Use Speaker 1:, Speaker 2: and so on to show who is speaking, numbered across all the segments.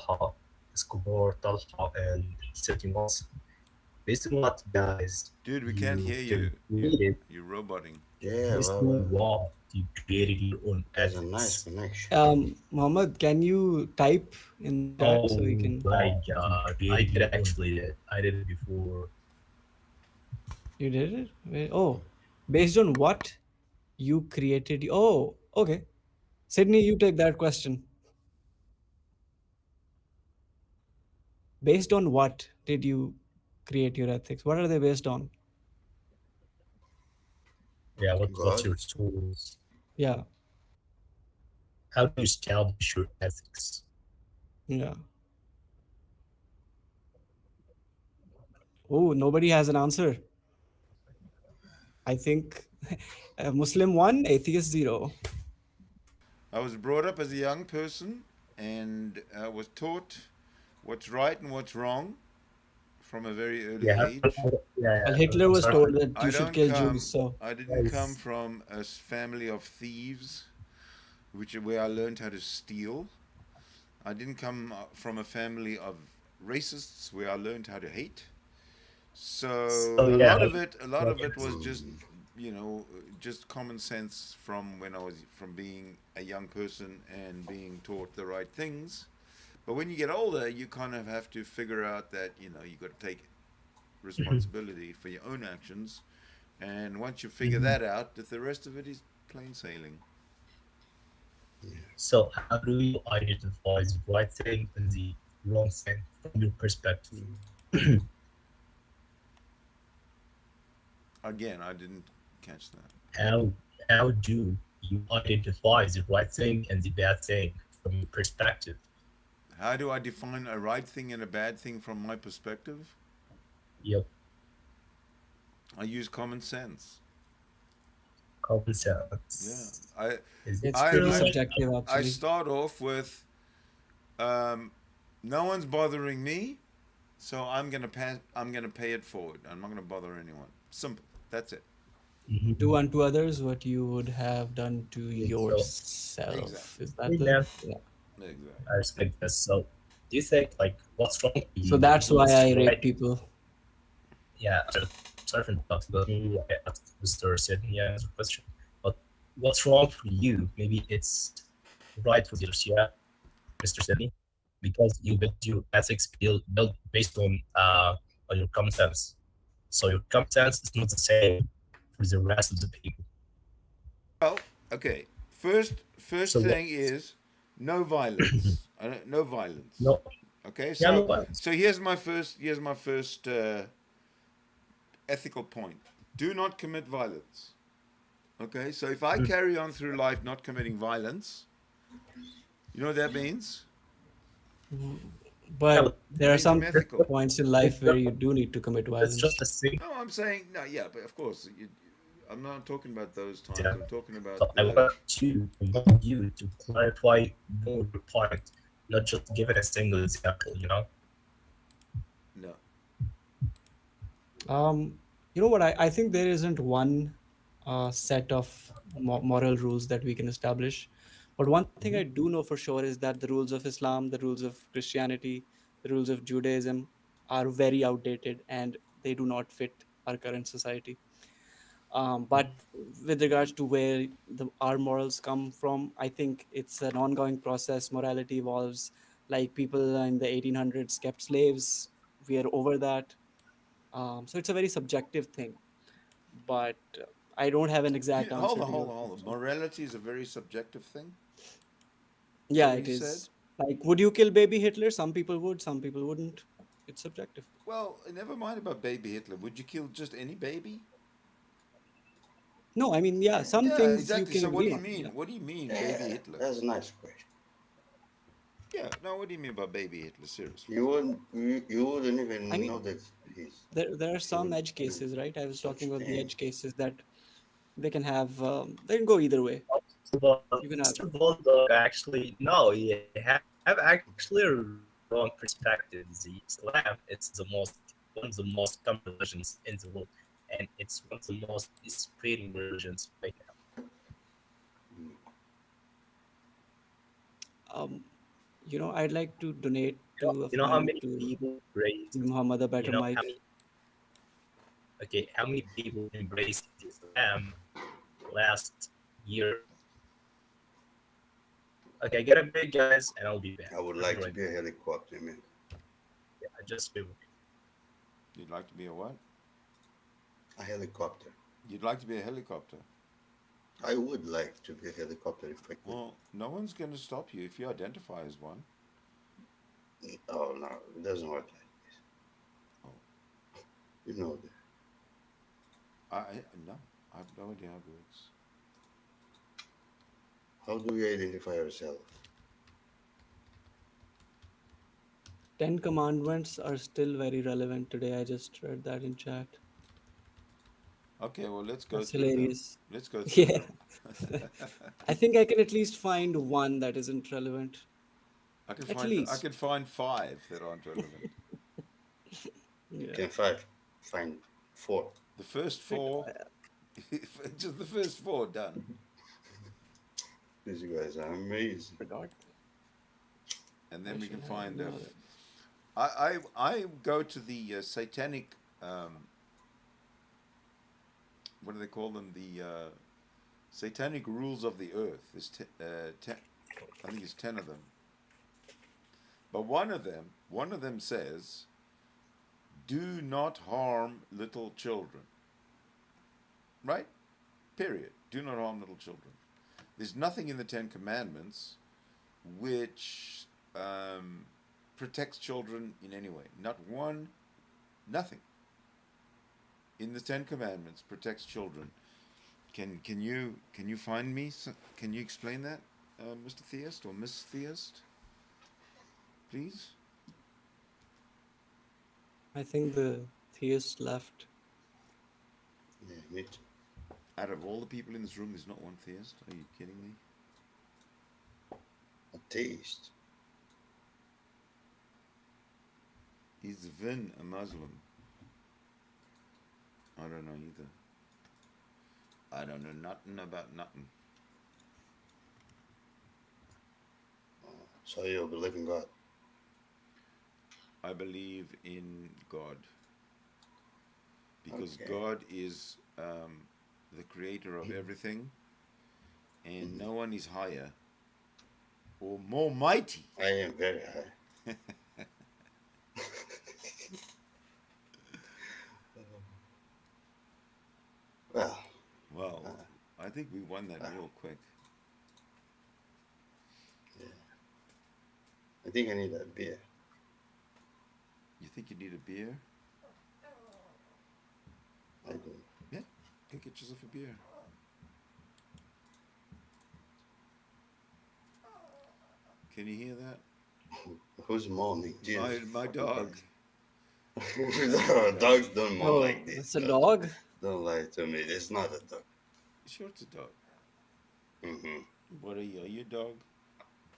Speaker 1: Taha, Escobar, Talha, and 31. Based on what, guys,
Speaker 2: Dude, we can't
Speaker 1: you
Speaker 2: hear you.
Speaker 1: created,
Speaker 2: You're roboting.
Speaker 3: Yeah,
Speaker 1: based
Speaker 3: well,
Speaker 1: on what you created your own
Speaker 3: there's a nice
Speaker 1: ethics.
Speaker 3: connection.
Speaker 4: Mohammed, can you type in the chat so we
Speaker 1: Oh
Speaker 4: can?
Speaker 1: my God, I did actually it. I did it before.
Speaker 4: You did it? Oh, based on what you created? Oh, okay. Sydney, you take that question. Based on what did you create your ethics? What are they based on?
Speaker 1: Yeah, what's
Speaker 3: God.
Speaker 1: your tools?
Speaker 4: Yeah,
Speaker 1: How do you establish your ethics?
Speaker 4: yeah. Oh, nobody has an answer. I think Muslim 1, atheist 0.
Speaker 2: I was brought up as a young person and was taught what's right and what's wrong from a very early
Speaker 1: Yeah,
Speaker 2: age.
Speaker 4: Well,
Speaker 1: yeah.
Speaker 4: Hitler
Speaker 1: I'm
Speaker 4: was
Speaker 1: sorry
Speaker 4: told
Speaker 1: for
Speaker 4: that you should kill Jews, so
Speaker 2: I didn't come
Speaker 1: guys.
Speaker 2: from a family of thieves, which where I learned how to steal. I didn't come from a family of racists where I learned how to hate.
Speaker 1: So
Speaker 2: So
Speaker 1: yeah,
Speaker 2: a lot
Speaker 1: like
Speaker 2: of it was just,
Speaker 3: Mm,
Speaker 2: just common sense from when I was from being a young person and being taught the right things. But when you get older, you kind of have to figure out that you got to take
Speaker 1: mhm,
Speaker 2: responsibility for your own actions. And once you figure
Speaker 1: mhm.
Speaker 2: that out, that the rest of it is plain sailing.
Speaker 3: yeah.
Speaker 1: So how do you identify the right thing and the wrong thing from your perspective?
Speaker 3: Mm.
Speaker 2: Again, I didn't catch that.
Speaker 1: How how do you identify the right thing and the bad thing from your perspective?
Speaker 2: How do I define a right thing and a bad thing from my perspective?
Speaker 1: Yep,
Speaker 2: I use common sense.
Speaker 1: common
Speaker 2: Yeah,
Speaker 1: sense.
Speaker 2: I
Speaker 1: Is it
Speaker 4: it's
Speaker 2: I
Speaker 4: pretty
Speaker 2: I
Speaker 1: true?
Speaker 4: subjective
Speaker 2: I
Speaker 4: actually.
Speaker 2: start off with no one's bothering me, so I'm gonna pay it forward. I'm not gonna bother anyone. Simple. That's it.
Speaker 4: Do
Speaker 1: Mhm.
Speaker 4: unto others what you would have done to
Speaker 1: So
Speaker 4: yourself.
Speaker 2: Exactly.
Speaker 4: Is that
Speaker 1: hey
Speaker 4: the?
Speaker 1: man,
Speaker 4: Yeah.
Speaker 2: Exactly.
Speaker 1: I respect this. So do you think like what's wrong for
Speaker 4: So
Speaker 1: you?
Speaker 4: that's why
Speaker 1: What's
Speaker 4: I rape
Speaker 1: right?
Speaker 4: people.
Speaker 1: Yeah, sorry for interrupting, but maybe I asked Mr. Sydney answer question. But what's wrong for you? Maybe it's right for yours, yeah, Mr. Sydney, because you build your ethics built based on your common sense. So your common sense is not the same for the rest of the people.
Speaker 2: Well, okay. First
Speaker 1: So what?
Speaker 2: thing is no violence. No violence.
Speaker 1: No,
Speaker 2: Okay.
Speaker 1: yeah, no
Speaker 2: So
Speaker 1: violence.
Speaker 2: so here's my first ethical point. Do not commit violence. Okay. So if I
Speaker 1: Mm.
Speaker 2: carry on through life not committing violence, you know what that means?
Speaker 1: Yeah,
Speaker 4: But
Speaker 1: but
Speaker 4: there
Speaker 2: That
Speaker 4: are
Speaker 2: means I'm
Speaker 4: some
Speaker 2: ethical.
Speaker 4: points in
Speaker 1: it's
Speaker 4: life where
Speaker 1: just,
Speaker 4: you do need to commit
Speaker 1: it's just
Speaker 4: violence.
Speaker 1: a thing.
Speaker 2: No, I'm saying no. Yeah, but of course, I'm not talking about those times.
Speaker 1: Yeah.
Speaker 2: I'm talking about
Speaker 1: So I want you to clarify more your point, not just give it a single example. You know.
Speaker 2: no.
Speaker 4: Um, you know what? I think there isn't one set of moral rules that we can establish. But one thing I
Speaker 1: Mhm.
Speaker 4: do know for sure is that the rules of Islam, the rules of Christianity, the rules of Judaism are very outdated and they do not fit our current society. But with regards to where our morals come from, I think it's an ongoing process. Morality evolves. Like people in the 1800s kept slaves. We are over that. So it's a very subjective thing. But I don't have an exact answer to your
Speaker 2: Hold on.
Speaker 4: question.
Speaker 2: Morality is a very subjective thing. Is that
Speaker 4: Yeah,
Speaker 2: what
Speaker 4: it
Speaker 2: you said?
Speaker 4: is. Like, would you kill baby Hitler? Some people would, some people wouldn't. It's subjective.
Speaker 2: Well, never mind about baby Hitler. Would you kill just any baby?
Speaker 4: No, I mean, yeah, some
Speaker 2: Yeah,
Speaker 4: things you
Speaker 2: exactly.
Speaker 4: can
Speaker 2: So what do
Speaker 4: agree
Speaker 2: you
Speaker 4: on. Yeah.
Speaker 2: mean? What do you mean, baby
Speaker 3: Yeah,
Speaker 2: Hitler?
Speaker 3: that's a nice question.
Speaker 2: Yeah. No, what do you mean by baby Hitler? Seriously.
Speaker 3: You wouldn't
Speaker 4: I
Speaker 3: even
Speaker 4: mean,
Speaker 3: know that he's
Speaker 4: there are
Speaker 3: he
Speaker 4: some
Speaker 3: would
Speaker 4: edge
Speaker 3: do
Speaker 4: cases, right? I was
Speaker 3: such
Speaker 4: talking about the
Speaker 3: thing.
Speaker 4: edge cases that they can have, they can go either way.
Speaker 1: But
Speaker 4: You can have,
Speaker 1: Mr. Bulldog actually no, you have actually a wrong perspective. The Islam it's one of the most common religions in the world, and it's one of the most spreading religions right now.
Speaker 3: Mm.
Speaker 4: um, I'd like to donate to a
Speaker 1: You know how
Speaker 4: fund
Speaker 1: many
Speaker 4: to
Speaker 1: people embrace,
Speaker 4: give Muhammad a
Speaker 1: you
Speaker 4: better
Speaker 1: know,
Speaker 4: mic.
Speaker 1: how many people embraced Islam last year? Okay, I get a break, guys, and I'll be back.
Speaker 3: I would
Speaker 1: I'll be
Speaker 3: like to
Speaker 1: right
Speaker 3: be a
Speaker 1: back.
Speaker 3: helicopter, man.
Speaker 1: Yeah, just be with me.
Speaker 2: You'd like to be a what?
Speaker 3: A helicopter.
Speaker 2: You'd like to be a helicopter.
Speaker 3: I would like to be a helicopter if I could.
Speaker 2: Well, no one's going to stop you if you identify as one.
Speaker 3: Oh no, it doesn't work like this.
Speaker 2: Oh,
Speaker 3: You know that.
Speaker 2: no, I have no idea how it works.
Speaker 3: How do we identify ourselves?
Speaker 4: Ten Commandments are still very relevant today. I just read that in chat.
Speaker 2: Okay, well, let's go
Speaker 4: That's
Speaker 2: through them.
Speaker 4: hilarious.
Speaker 2: Let's go through
Speaker 4: Yeah.
Speaker 2: them.
Speaker 4: I think I can at least find one that isn't relevant. At
Speaker 2: I
Speaker 4: least.
Speaker 2: could find 5 that aren't relevant.
Speaker 3: You
Speaker 4: Yeah.
Speaker 3: can find 4.
Speaker 2: The first 4, just the first 4 done.
Speaker 3: These guys are amazing.
Speaker 4: Forgot.
Speaker 2: And then
Speaker 4: I
Speaker 2: we can
Speaker 4: should have
Speaker 2: find
Speaker 4: known
Speaker 2: if
Speaker 4: it.
Speaker 2: I go to the satanic what do they call them, the satanic rules of the earth. There's I think it's 10 of them, but one of them says, do not harm little children, right? Period. Do not harm little children. There's nothing in the 10 commandments which protects children in any way. Not one, nothing in the 10 commandments protects children. Can you find me? Can you explain that, Mr. Theist or Miss Theist, please?
Speaker 4: I think the theist left.
Speaker 3: Yeah, me too.
Speaker 2: Out of all the people in this room, there's not one theist. Are you kidding me?
Speaker 3: Atheist.
Speaker 2: Is Vin a Muslim? I don't know either. I don't know nothing about nothing.
Speaker 3: So you believe in God?
Speaker 2: I believe in God because
Speaker 3: Okay.
Speaker 2: God is the creator of everything, and no one is higher or more mighty.
Speaker 3: I am very high. Well,
Speaker 2: Well, I think we won that real quick.
Speaker 3: yeah. I think I need a beer.
Speaker 2: You think you need a beer?
Speaker 3: I do.
Speaker 2: Yeah, go get yourself a beer. Can you hear that?
Speaker 3: Who's moaning? Jesus.
Speaker 2: My dog.
Speaker 3: No, dogs don't moan
Speaker 4: Oh,
Speaker 3: like this.
Speaker 4: it's a dog?
Speaker 3: Don't lie to me. It's not a dog.
Speaker 2: Sure, it's a dog.
Speaker 3: Mm-hmm.
Speaker 2: What are you? Are you a dog?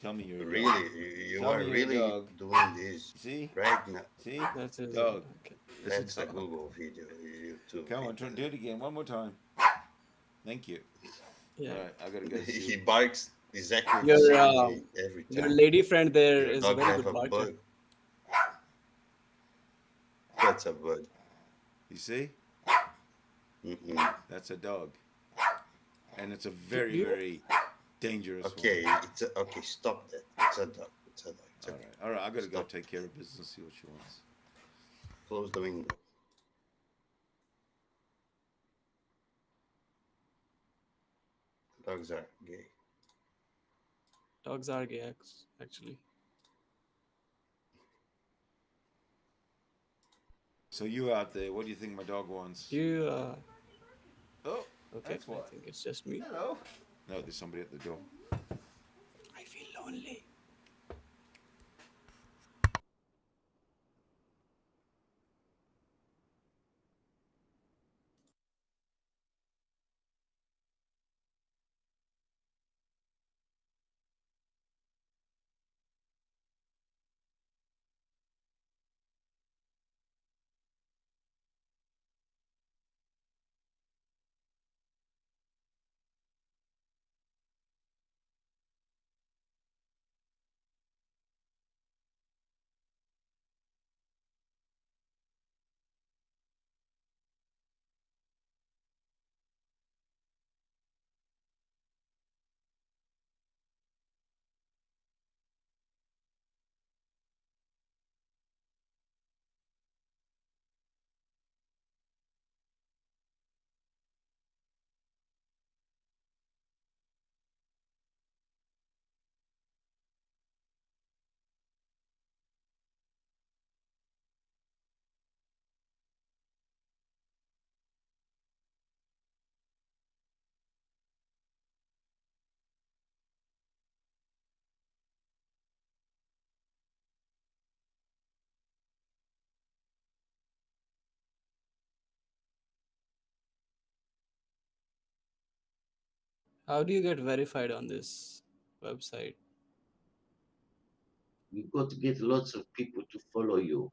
Speaker 2: Tell me you're a
Speaker 3: Really,
Speaker 2: dog.
Speaker 3: you
Speaker 2: Tell
Speaker 3: are
Speaker 2: me you're a
Speaker 3: really
Speaker 2: dog.
Speaker 3: doing this
Speaker 2: See?
Speaker 3: right now.
Speaker 2: See?
Speaker 4: That's a
Speaker 2: Dog.
Speaker 4: okay.
Speaker 3: That's a
Speaker 2: dog.
Speaker 3: Google video. YouTube.
Speaker 2: Come on, do it again. One more time. Thank you.
Speaker 4: Yeah.
Speaker 2: All right, I gotta go
Speaker 3: He
Speaker 2: see.
Speaker 3: barks exactly the
Speaker 4: Your
Speaker 3: same way every
Speaker 4: your
Speaker 3: time.
Speaker 4: lady friend there
Speaker 3: Your
Speaker 4: is a
Speaker 3: dog
Speaker 4: very
Speaker 3: have
Speaker 4: good
Speaker 3: a
Speaker 4: barker.
Speaker 3: bug. That's a bug.
Speaker 2: You see?
Speaker 3: Mm-mm.
Speaker 2: That's a dog, and it's a very,
Speaker 4: You-
Speaker 2: very dangerous
Speaker 3: Okay,
Speaker 2: one.
Speaker 3: okay. Stop that. It's a dog. It's a dog. It's okay.
Speaker 2: All right. I gotta go
Speaker 3: Stop.
Speaker 2: take care of business. See what she wants.
Speaker 3: Close the window. Dogs are gay.
Speaker 4: Dogs are gay, actually.
Speaker 2: So you out there? What do you think my dog wants?
Speaker 4: You
Speaker 2: Oh,
Speaker 4: okay?
Speaker 2: that's
Speaker 4: I
Speaker 2: what.
Speaker 4: think it's just me.
Speaker 2: Hello. No, there's somebody at the door.
Speaker 4: I feel lonely. How do you get verified on this website?
Speaker 3: You got to get lots of people to follow you.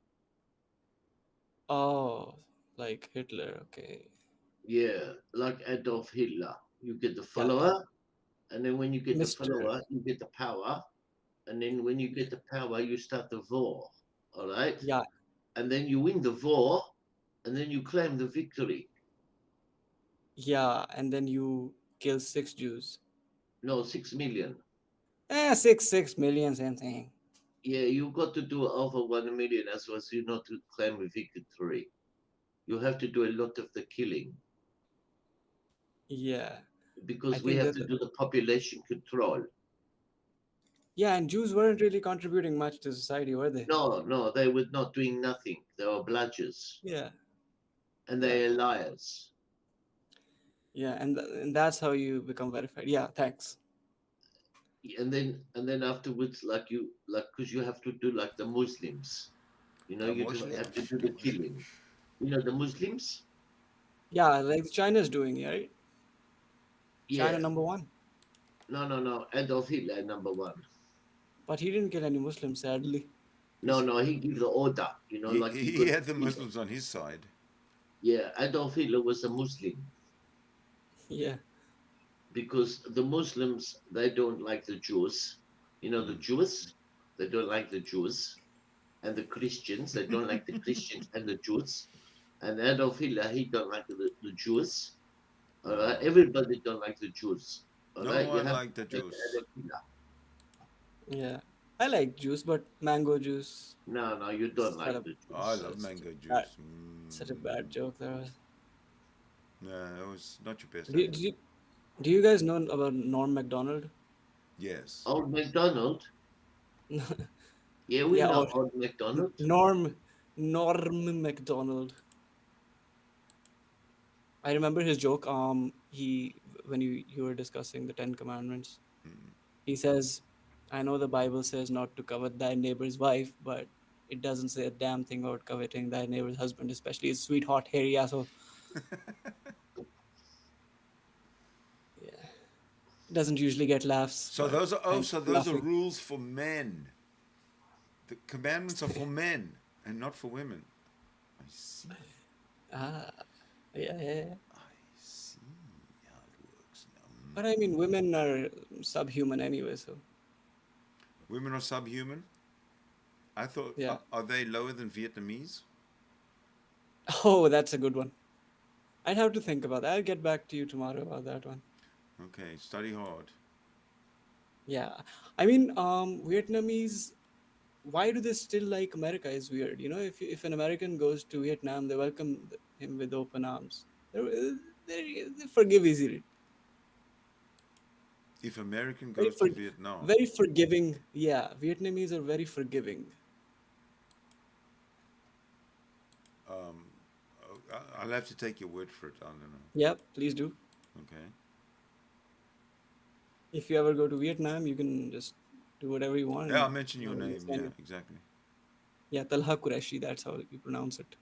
Speaker 4: Oh, like Hitler. Okay.
Speaker 3: Yeah, like Adolf Hitler. You get the
Speaker 4: Yeah,
Speaker 3: follower, and then when you get the
Speaker 4: Mr.
Speaker 3: follower, you get the power, and then when you get the power, you start the war. All right,
Speaker 4: Yeah,
Speaker 3: and then you win the war, and then you claim the victory.
Speaker 4: yeah, and then you kill 6 Jews.
Speaker 3: No, 6 million.
Speaker 4: 6 million, same thing.
Speaker 3: Yeah, you got to do over 1 million as well as you not to claim a victory. You have to do a lot of the killing
Speaker 4: Yeah, I
Speaker 3: because we
Speaker 4: think
Speaker 3: have
Speaker 4: that.
Speaker 3: to do the population control.
Speaker 4: Yeah, and Jews weren't really contributing much to society, were they?
Speaker 3: No, no, they were not doing nothing. They were bludgers
Speaker 4: Yeah,
Speaker 3: and
Speaker 4: yeah,
Speaker 3: they are liars.
Speaker 4: yeah, and that's how you become verified. Yeah, thanks.
Speaker 3: And then afterwards, because you have to do like the Muslims. You have to
Speaker 2: Muslims,
Speaker 3: do
Speaker 2: the
Speaker 3: the
Speaker 2: Muslims.
Speaker 3: killing. The Muslims.
Speaker 4: Yeah, like China's doing, right? China
Speaker 3: Yeah,
Speaker 4: number one.
Speaker 3: no, no, no. Adolf Hitler number one.
Speaker 4: But he didn't kill any Muslims, sadly.
Speaker 3: No, no, he gave the order.
Speaker 2: He,
Speaker 3: Like you
Speaker 2: he
Speaker 3: got
Speaker 2: had the
Speaker 3: to kill them.
Speaker 2: Muslims on his side.
Speaker 3: Yeah, Adolf Hitler was a Muslim
Speaker 4: Yeah.
Speaker 3: because the Muslims they don't like the Jews. The Jews they don't like the Jews, and the Christians they don't like the Christians and the Jews. And Adolf Hitler he don't like the Jews. All right,
Speaker 2: Oh,
Speaker 3: everybody don't like the Jews. All
Speaker 2: no
Speaker 3: right, you
Speaker 2: one
Speaker 3: have to
Speaker 2: liked the
Speaker 3: like
Speaker 2: Jews.
Speaker 3: Adolf Hitler.
Speaker 4: Yeah. I like juice, but mango juice.
Speaker 3: No, no, you don't
Speaker 4: Such
Speaker 3: like
Speaker 4: a,
Speaker 3: the
Speaker 2: Oh, I
Speaker 3: Jews.
Speaker 2: love
Speaker 4: such a
Speaker 2: mango
Speaker 4: bad,
Speaker 2: juice.
Speaker 4: such a bad joke there was.
Speaker 2: No, it was not your best
Speaker 4: Do you,
Speaker 2: idea.
Speaker 4: do you, do you guys know about Norm Macdonald?
Speaker 2: Yes.
Speaker 3: Old MacDonald. Yeah, we
Speaker 4: Yeah,
Speaker 3: know
Speaker 4: or
Speaker 3: Old MacDonald.
Speaker 4: Norm Macdonald. I remember his joke. He when you were discussing the Ten Commandments, he says, "I know the Bible says not to covet thy neighbor's wife, but it doesn't say a damn thing about coveting thy neighbor's husband, especially his sweet hot hairy asshole." Yeah, doesn't usually get laughs,
Speaker 2: So
Speaker 4: but
Speaker 2: those are
Speaker 4: thanks for laughing.
Speaker 2: rules for men. The commandments are for men and not for women. I see.
Speaker 4: Ah, yeah, yeah, yeah.
Speaker 2: I see how it works now.
Speaker 4: But I mean, women are subhuman anyway, so
Speaker 2: Women are subhuman. I thought,
Speaker 4: yeah.
Speaker 2: are they lower than Vietnamese?
Speaker 4: Oh, that's a good one. I'd have to think about that. I'll get back to you tomorrow about that one.
Speaker 2: Okay, study hard.
Speaker 4: Yeah, I mean, Vietnamese. Why do they still like America is weird. If an American goes to Vietnam, they welcome him with open arms. They forgive easily.
Speaker 2: If American
Speaker 4: Very
Speaker 2: goes
Speaker 4: for,
Speaker 2: to Vietnam,
Speaker 4: very forgiving. Yeah, Vietnamese are very forgiving.
Speaker 2: um, I'll have to take your word for it. I don't know.
Speaker 4: Yeah, please do.
Speaker 2: Okay.
Speaker 4: If you ever go to Vietnam, you can just do whatever you want,
Speaker 2: Yeah,
Speaker 4: and
Speaker 2: I'll mention
Speaker 4: no
Speaker 2: your
Speaker 4: one will
Speaker 2: name.
Speaker 4: say
Speaker 2: Yeah,
Speaker 4: anything.
Speaker 2: exactly.
Speaker 4: Yeah, Talha Qureshi. That's how you pronounce it.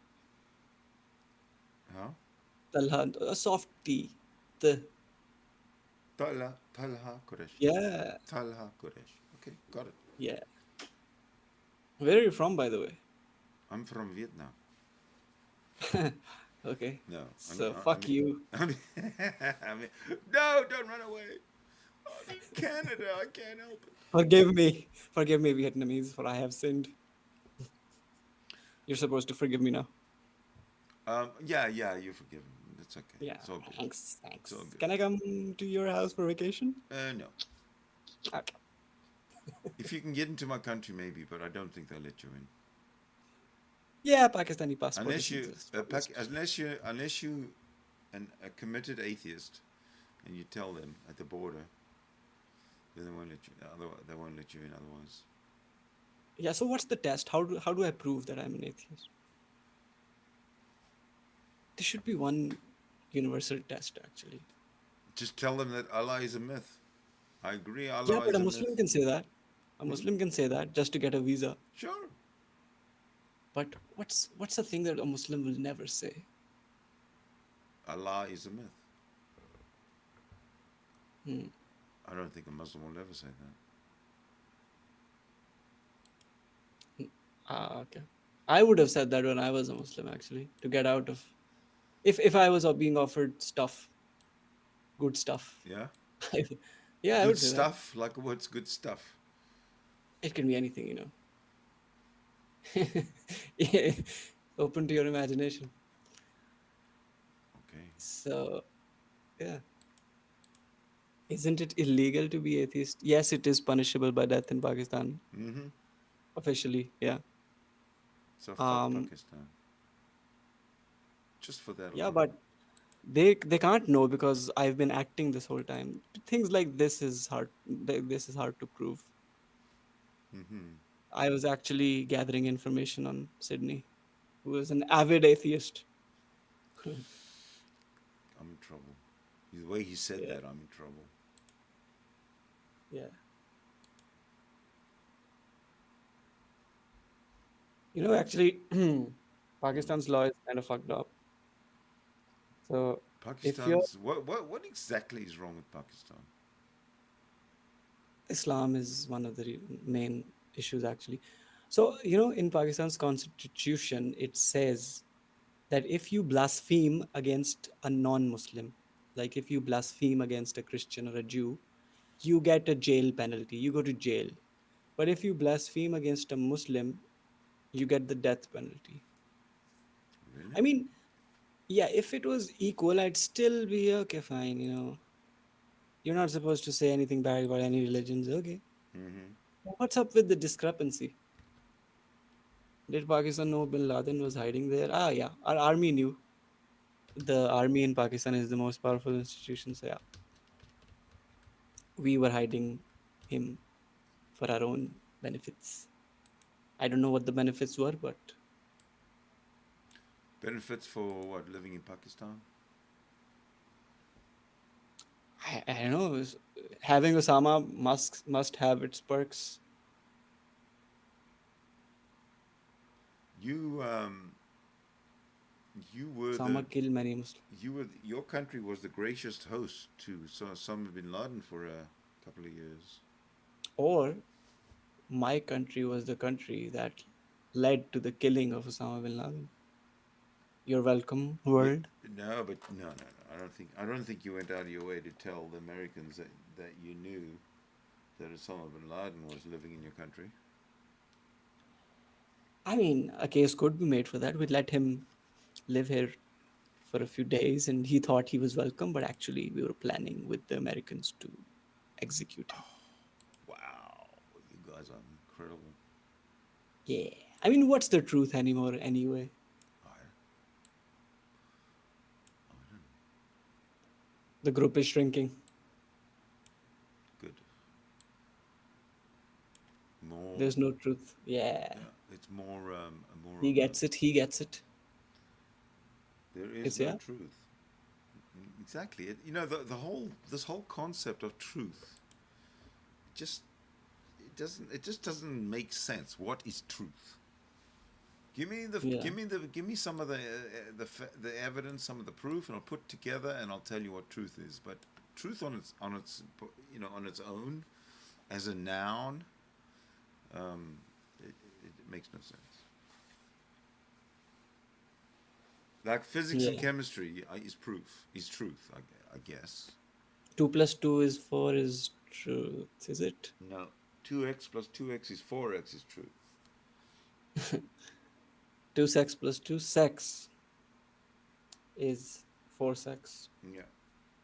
Speaker 2: How?
Speaker 4: Talha, a soft T. The
Speaker 2: Talha Quresh.
Speaker 4: yeah,
Speaker 2: Talha Quresh. Okay, got it.
Speaker 4: yeah. Where are you from, by the way?
Speaker 2: I'm from Vietnam.
Speaker 4: Okay,
Speaker 2: No,
Speaker 4: so
Speaker 2: I
Speaker 4: fuck
Speaker 2: mean,
Speaker 4: you.
Speaker 2: I mean, I mean, no, don't run away. I'm in Canada. I can't help it.
Speaker 4: Forgive me, Vietnamese, for I have sinned. You're supposed to forgive me now.
Speaker 2: Yeah, yeah, you're forgiven. That's okay.
Speaker 4: Yeah,
Speaker 2: It's all good.
Speaker 4: thanks,
Speaker 2: It's all
Speaker 4: thanks.
Speaker 2: good.
Speaker 4: Can I come to your house for vacation?
Speaker 2: No.
Speaker 4: Okay.
Speaker 2: If you can get into my country, maybe, but I don't think they'll let you in.
Speaker 4: Yeah, Pakistani passport
Speaker 2: Unless
Speaker 4: doesn't
Speaker 2: you,
Speaker 4: exist, obviously.
Speaker 2: unless you, a committed atheist, and you tell them at the border, then they won't let you. Otherwise, they won't let you in. Otherwise,
Speaker 4: Yeah, so what's the test? How do I prove that I'm an atheist? There should be one universal test, actually.
Speaker 2: just tell them that Allah is a myth. I agree,
Speaker 4: Yeah,
Speaker 2: Allah
Speaker 4: but
Speaker 2: is
Speaker 4: a
Speaker 2: a myth.
Speaker 4: Muslim can say that. A Muslim can say that just to get a visa.
Speaker 2: Sure,
Speaker 4: But what's the thing that a Muslim will never say?
Speaker 2: Allah is a myth.
Speaker 4: Hmm.
Speaker 2: I don't think a Muslim will ever say that.
Speaker 4: Okay. I would have said that when I was a Muslim, actually, to get out of. If I was being offered stuff, good stuff.
Speaker 2: Yeah?
Speaker 4: Yeah, I
Speaker 2: Good
Speaker 4: would say that.
Speaker 2: stuff? Like what's good stuff?
Speaker 4: It can be anything, Yeah, open to your imagination.
Speaker 2: Okay.
Speaker 4: So, yeah. Isn't it illegal to be atheist? Yes, it is punishable by death in Pakistan,
Speaker 2: Mm-hmm.
Speaker 4: officially. Yeah.
Speaker 2: So fuck
Speaker 4: Um.
Speaker 2: Pakistan. Just for that
Speaker 4: Yeah,
Speaker 2: alone.
Speaker 4: but they can't know because I've been acting this whole time. Things like this is hard. This is hard to prove.
Speaker 2: Mm-hmm.
Speaker 4: I was actually gathering information on Sydney, who is an avid atheist.
Speaker 2: I'm in trouble. The way he said
Speaker 4: Yeah,
Speaker 2: that, I'm in trouble.
Speaker 4: yeah. Actually,
Speaker 2: Mm.
Speaker 4: Pakistan's law is kind of fucked up. So if you're
Speaker 2: Pakistan's what exactly is wrong with Pakistan?
Speaker 4: Islam is one of the main issues actually. So in Pakistan's constitution, it says that if you blaspheme against a non-Muslim, like if you blaspheme against a Christian or a Jew, you get a jail penalty. You go to jail. But if you blaspheme against a Muslim, you get the death penalty. I
Speaker 2: Really?
Speaker 4: mean, yeah, if it was equal, I'd still be okay, fine. You're not supposed to say anything bad about any religions. Okay.
Speaker 2: Mm-hmm.
Speaker 4: What's up with the discrepancy? Did Pakistan know Bin Laden was hiding there? Ah, yeah. Our army knew. The army in Pakistan is the most powerful institution. So, yeah, we were hiding him for our own benefits. I don't know what the benefits were, but
Speaker 2: Benefits for what? Living in Pakistan?
Speaker 4: I don't know. Having Osama must have its perks.
Speaker 2: You you were the
Speaker 4: Osama killed many Muslims.
Speaker 2: your country was the gracious host to Osama bin Laden for a couple of years.
Speaker 4: Or my country was the country that led to the killing of Osama bin Laden. You're welcome,
Speaker 2: We,
Speaker 4: world.
Speaker 2: no, but no. I don't think you went out of your way to tell the Americans that you knew that Osama bin Laden was living in your country.
Speaker 4: I mean, a case could be made for that. We let him live here for a few days and he thought he was welcome, but actually, we were planning with the Americans to execute him.
Speaker 2: Wow, you guys are incredible.
Speaker 4: Yeah. I mean, what's the truth anymore, anyway?
Speaker 2: I, I don't
Speaker 4: The group is shrinking.
Speaker 2: good. More,
Speaker 4: There's no truth. Yeah.
Speaker 2: yeah, it's more
Speaker 4: He
Speaker 2: of a.
Speaker 4: gets it. He gets it.
Speaker 2: There is
Speaker 4: It's,
Speaker 2: no
Speaker 4: yeah.
Speaker 2: truth. Exactly. The whole this whole concept of truth just it just doesn't make sense. What is truth?
Speaker 4: Yeah.
Speaker 2: Give me some of the evidence, some of the proof, and I'll put it together and I'll tell you what truth is. But truth on its own as a noun, um, it makes no sense. Like physics and
Speaker 4: Yeah.
Speaker 2: chemistry is proof, is truth, I guess.
Speaker 4: 2 plus 2 is 4 is truth, is it?
Speaker 2: No, 2x plus 2x is 4x is true.
Speaker 4: 2 sex plus 2 sex is 4 sex.
Speaker 2: Yeah,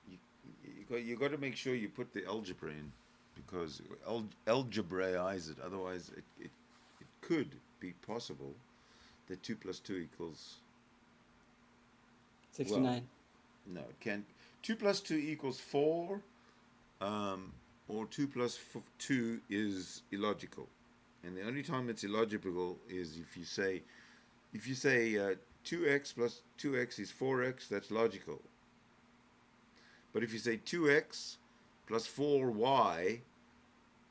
Speaker 2: you you got to make sure you put the algebra in because algebraize it. Otherwise, it could be possible that 2 plus 2 equals, well,
Speaker 4: 69.
Speaker 2: no, it can't. 2 plus 2 equals 4, um, or 2 plus 2 is illogical. And the only time it's illogical is if you say 2x plus 2x is 4x, that's logical. But if you say 2x plus 4y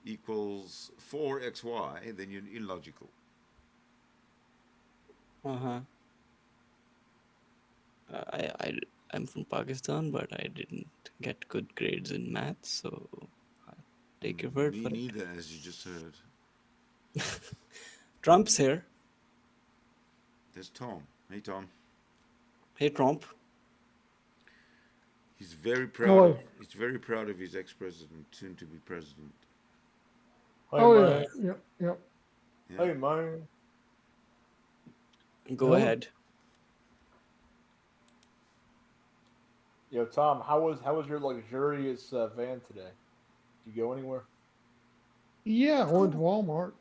Speaker 2: equals 4xy, then you're illogical.
Speaker 4: Uh-huh. I I'm from Pakistan, but I didn't get good grades in maths, so I'll take your word
Speaker 2: Me
Speaker 4: for it.
Speaker 2: neither, as you just heard.
Speaker 4: Trump's here.
Speaker 2: There's Tom. Hey, Tom.
Speaker 4: Hey, Trump.
Speaker 2: He's very proud.
Speaker 5: Hello.
Speaker 2: He's very proud of his ex-president, soon to be president.
Speaker 1: Hi,
Speaker 5: Oh
Speaker 1: man.
Speaker 5: yeah. Yep. Yep.
Speaker 2: Yeah.
Speaker 1: Hi, man.
Speaker 4: Go
Speaker 5: Hello?
Speaker 4: ahead.
Speaker 1: Yo, Tom, how was your luxurious van today? Did you go anywhere?
Speaker 5: Yeah, I went to Walmart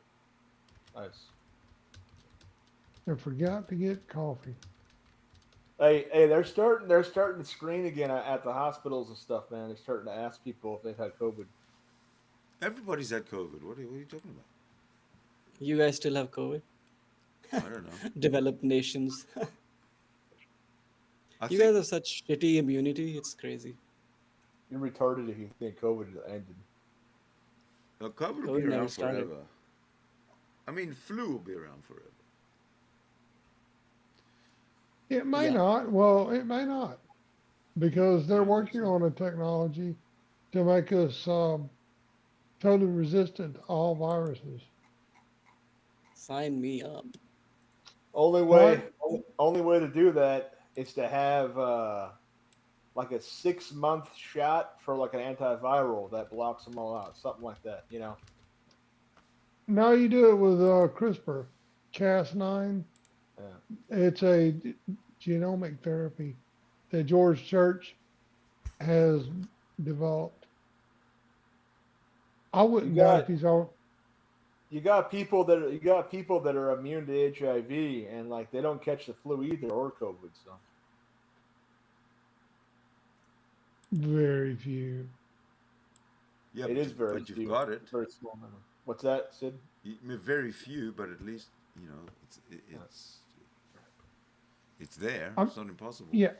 Speaker 1: Nice.
Speaker 5: and forgot to get coffee.
Speaker 1: Hey, they're starting to screen again at the hospitals and stuff, man. They're starting to ask people if they've had COVID.
Speaker 2: Everybody's had COVID. What are you talking about?
Speaker 4: You guys still have COVID?
Speaker 2: I don't know.
Speaker 4: Developed nations.
Speaker 2: I
Speaker 4: You
Speaker 2: think
Speaker 4: guys have such shitty immunity. It's crazy.
Speaker 1: You're retarded if you think COVID ended.
Speaker 2: COVID will
Speaker 4: COVID
Speaker 2: be
Speaker 4: never
Speaker 2: around
Speaker 4: started.
Speaker 2: forever. I mean, flu will be around forever.
Speaker 5: It may
Speaker 4: Yeah.
Speaker 5: not. Well, it may not because they're
Speaker 2: You don't think
Speaker 5: working
Speaker 2: so?
Speaker 5: on a technology to make us totally resistant to all viruses.
Speaker 4: Sign me up.
Speaker 1: Only way to do that is to have like a 6-month shot for like an antiviral that blocks them all out, something like that. You know.
Speaker 5: Now you do it with CRISPR, Cas9.
Speaker 1: Yeah.
Speaker 5: It's a genomic therapy that George Church has developed. I wouldn't doubt if he's all.
Speaker 1: You got people that are immune to HIV and like they don't catch the flu either or COVID. So
Speaker 5: Very few.
Speaker 2: Yeah,
Speaker 1: it is very
Speaker 2: but you've
Speaker 1: few,
Speaker 2: got it.
Speaker 1: very small number. What's that, Sid?
Speaker 2: Very few, but at least it's there.
Speaker 5: I'm,
Speaker 2: It's not impossible.
Speaker 5: yeah,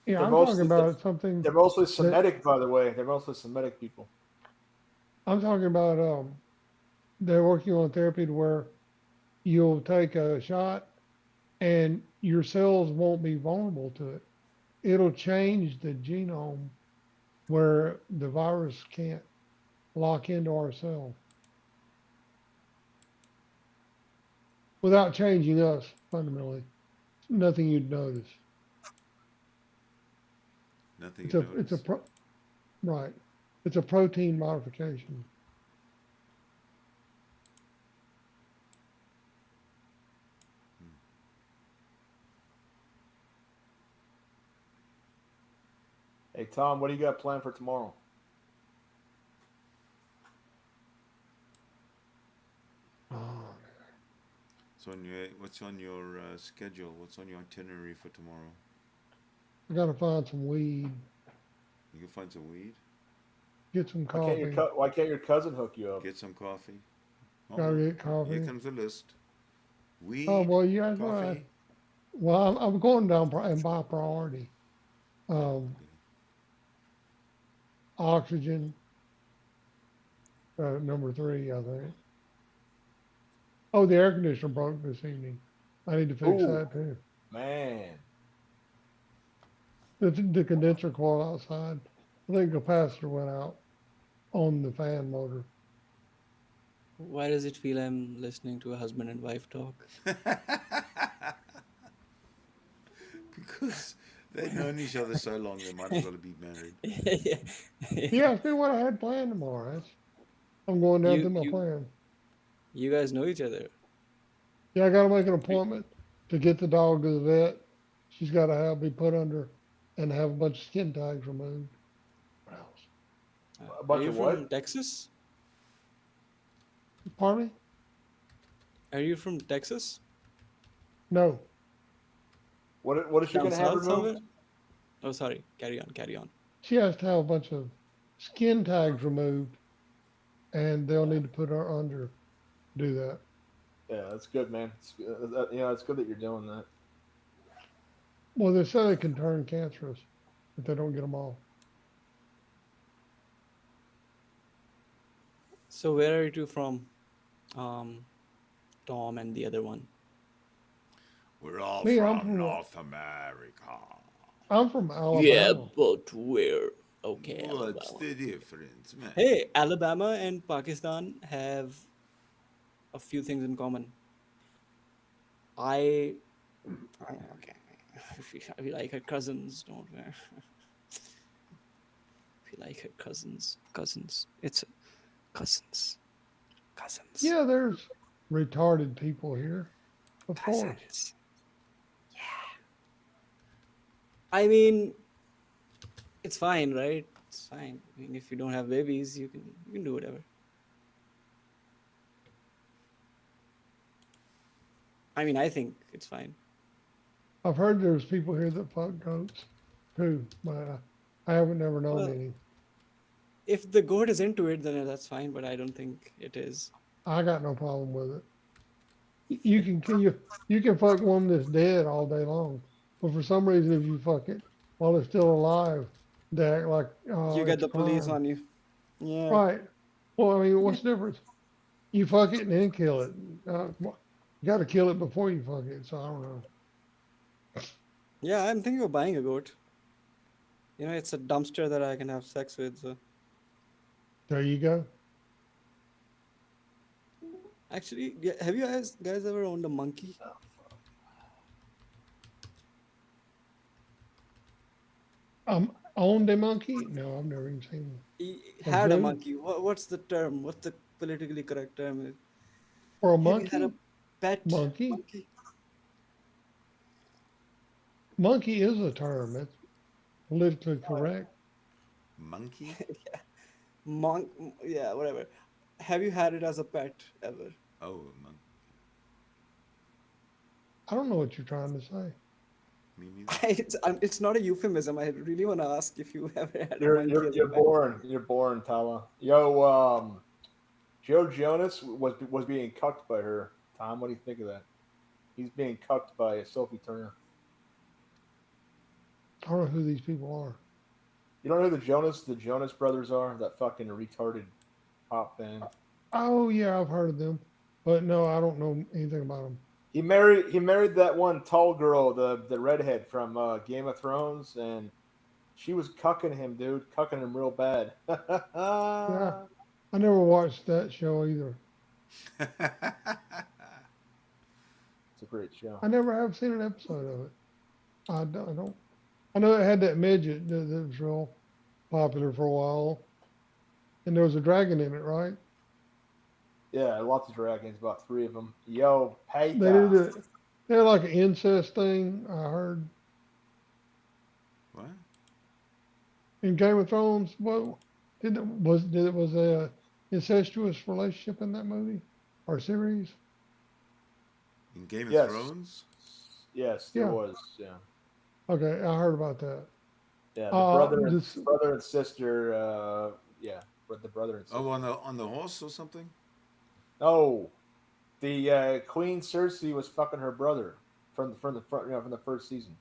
Speaker 1: They're
Speaker 5: I'm
Speaker 1: mostly
Speaker 5: talking about something
Speaker 1: they're mostly
Speaker 5: that
Speaker 1: Semitic, by the way. They're mostly Semitic people.
Speaker 5: I'm talking about. They're working on therapy to where you'll take a shot and your cells won't be vulnerable to it. It'll change the genome where the virus can't lock into our cell without changing us fundamentally. Nothing you'd notice.
Speaker 2: Nothing
Speaker 5: It's
Speaker 2: you
Speaker 5: a
Speaker 2: notice.
Speaker 5: it's a right. It's a protein modification.
Speaker 1: Hey Tom, what do you got planned for tomorrow?
Speaker 5: Oh,
Speaker 2: What's on your schedule? What's on your itinerary for tomorrow?
Speaker 5: I gotta find some weed,
Speaker 2: You can find some weed.
Speaker 5: get some
Speaker 1: Why can't
Speaker 5: coffee.
Speaker 1: why can't your cousin hook you up?
Speaker 2: Get some coffee.
Speaker 5: Gotta get
Speaker 2: Here
Speaker 5: coffee.
Speaker 2: comes the list. Weed,
Speaker 5: Oh well, you guys know
Speaker 2: coffee.
Speaker 5: well, I'm going down and by priority.
Speaker 2: Okay.
Speaker 5: Oxygen, number 3, I think. Oh, the air conditioner broke this evening. I need to fix
Speaker 1: Ooh,
Speaker 5: that too.
Speaker 1: man.
Speaker 5: The condenser coil outside. I think the capacitor went out on the fan motor.
Speaker 4: Why does it feel I'm listening to a husband and wife talk?
Speaker 2: Because they've known each other so long, they might as well be married.
Speaker 5: He asked me what I had planned tomorrow. I'm going down
Speaker 4: You
Speaker 5: through my
Speaker 4: you
Speaker 5: plan.
Speaker 4: you guys know each other.
Speaker 5: Yeah, I got to make an appointment to get the dog to the vet. She's got to be put under and have a bunch of skin tags removed. What else?
Speaker 1: A
Speaker 4: Are
Speaker 1: bunch
Speaker 4: you
Speaker 1: of
Speaker 4: from
Speaker 1: what?
Speaker 4: Texas?
Speaker 5: Pardon me?
Speaker 4: Are you from Texas?
Speaker 5: No.
Speaker 1: What is she
Speaker 4: Down
Speaker 1: gonna have
Speaker 4: south
Speaker 1: removed?
Speaker 4: somewhere? Oh, sorry. Carry on.
Speaker 5: She has to have a bunch of skin tags removed, and they'll need to put her under to do that.
Speaker 1: Yeah, that's good, man. It's good that you're doing that.
Speaker 5: Well, they say they can turn cancerous if they don't get them off.
Speaker 4: So where are you two from? Tom and the other one.
Speaker 2: We're all
Speaker 5: Me, I'm
Speaker 2: from
Speaker 5: from
Speaker 2: North America.
Speaker 5: I'm from
Speaker 4: Yeah,
Speaker 5: Alabama.
Speaker 4: but where? Okay,
Speaker 2: What's
Speaker 4: Alabama.
Speaker 2: the difference, man?
Speaker 4: Hey, Alabama and Pakistan have a few things in common. I okay. We like her cousins, don't we? We like her cousins. Cousins. It's cousins. Cousins.
Speaker 5: Yeah, there's retarded people here, of course.
Speaker 4: Cousins. I mean, it's fine, right? It's fine. I mean, if you don't have babies, you can do whatever. I mean, I think it's fine.
Speaker 5: I've heard there's people here that fuck goats too, but I haven't never known
Speaker 4: Well,
Speaker 5: any.
Speaker 4: if the goat is into it, then that's fine. But I don't think it is.
Speaker 5: I got no problem with it. You can fuck one that's dead all day long, but for some reason, if you fuck it while it's still alive, they act like
Speaker 4: You get
Speaker 5: it's a
Speaker 4: the police
Speaker 5: crime.
Speaker 4: on you. Yeah.
Speaker 5: Right. Well, I mean,
Speaker 4: Yeah.
Speaker 5: what's the difference? You fuck it and then kill it. You got to kill it before you fuck it. So I don't know.
Speaker 4: Yeah, I'm thinking of buying a goat. You know, it's a dumpster that I can have sex with. So
Speaker 5: There you go.
Speaker 4: actually, yeah, have you guys ever owned a monkey?
Speaker 5: Owned a monkey? No, I've never even seen one. A
Speaker 4: Had a
Speaker 5: zoo
Speaker 4: monkey. What's the term? What's the politically correct term?
Speaker 5: or a
Speaker 4: Have you had a
Speaker 5: monkey?
Speaker 4: pet
Speaker 5: Monkey?
Speaker 4: monkey?
Speaker 5: Monkey is a term. That's politically correct.
Speaker 2: Monkey?
Speaker 4: Monk, yeah, whatever. Have you had it as a pet ever?
Speaker 2: Oh, a monkey.
Speaker 5: I don't know what you're trying to say.
Speaker 2: Me neither.
Speaker 4: It's not a euphemism. I really want to ask if you ever had a
Speaker 6: You're
Speaker 4: monkey
Speaker 6: you're
Speaker 4: as a
Speaker 6: you're
Speaker 4: pet.
Speaker 6: born, Tala. Yo, Joe Jonas was being cucked by her. Tom, what do you think of that? He's being cucked by Sophie Turner.
Speaker 5: I don't know who these people are.
Speaker 6: You don't know who the Jonas brothers are? That fucking retarded pop band.
Speaker 5: Oh yeah, I've heard of them, but no, I don't know anything about them.
Speaker 6: He married that one tall girl, the redhead from Game of Thrones, and she was cucking him, dude, cucking him real bad.
Speaker 5: Yeah, I never watched that show either.
Speaker 6: It's a great show.
Speaker 5: I never have seen an episode of it. I don't. I know it had that midget that was real popular for a while, and there was a dragon in it, right?
Speaker 6: Yeah, lots of dragons, about 3 of them. Yo,
Speaker 5: They did
Speaker 6: Peita.
Speaker 5: it. They had like an incest thing. I heard
Speaker 2: What?
Speaker 5: in Game of Thrones. What did it was a incestuous relationship in that movie or series?
Speaker 2: In Game of
Speaker 6: Yes.
Speaker 2: Thrones?
Speaker 6: Yes, there
Speaker 5: Yeah.
Speaker 6: was. Yeah,
Speaker 5: Okay, I heard about that.
Speaker 6: yeah. The
Speaker 5: This
Speaker 6: brother and sister. Yeah, the brother and sister.
Speaker 2: Oh, on the horse or something?
Speaker 6: No, the Queen Cersei was fucking her brother from the first season.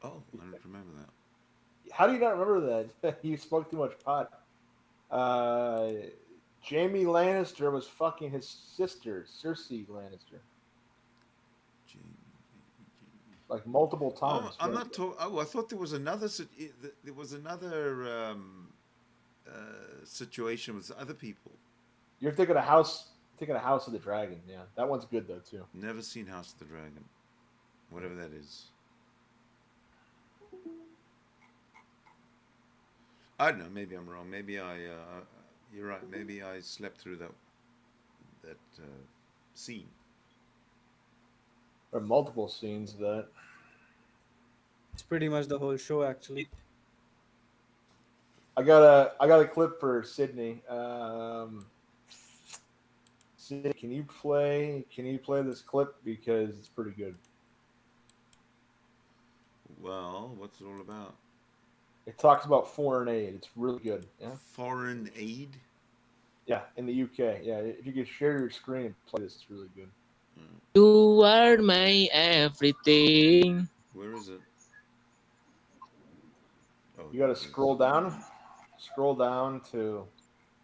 Speaker 2: Oh, I don't remember that.
Speaker 6: How do you not remember that? You spoke too much pot. Jamie Lannister was fucking his sister, Cersei Lannister, like multiple times.
Speaker 2: Oh, I'm not talking. Oh, I thought there was another. There was another situation with other people.
Speaker 6: You're thinking of House of the Dragon. Yeah, that one's good though too.
Speaker 2: Never seen House of the Dragon, whatever that is. I don't know. Maybe I'm wrong. Maybe you're right. Maybe I slept through that scene.
Speaker 6: There are multiple scenes of that.
Speaker 4: It's pretty much the whole show, actually.
Speaker 6: I got a clip for Sydney. Sydney, can you play this clip because it's pretty good.
Speaker 2: Well, what's it all about?
Speaker 6: It talks about foreign aid. It's really good. Yeah.
Speaker 2: Foreign aid?
Speaker 6: Yeah, in the UK. Yeah, if you could share your screen and play this, it's really good.
Speaker 7: You are my everything.
Speaker 2: Where is it? Oh,
Speaker 6: You got to scroll down. Scroll down to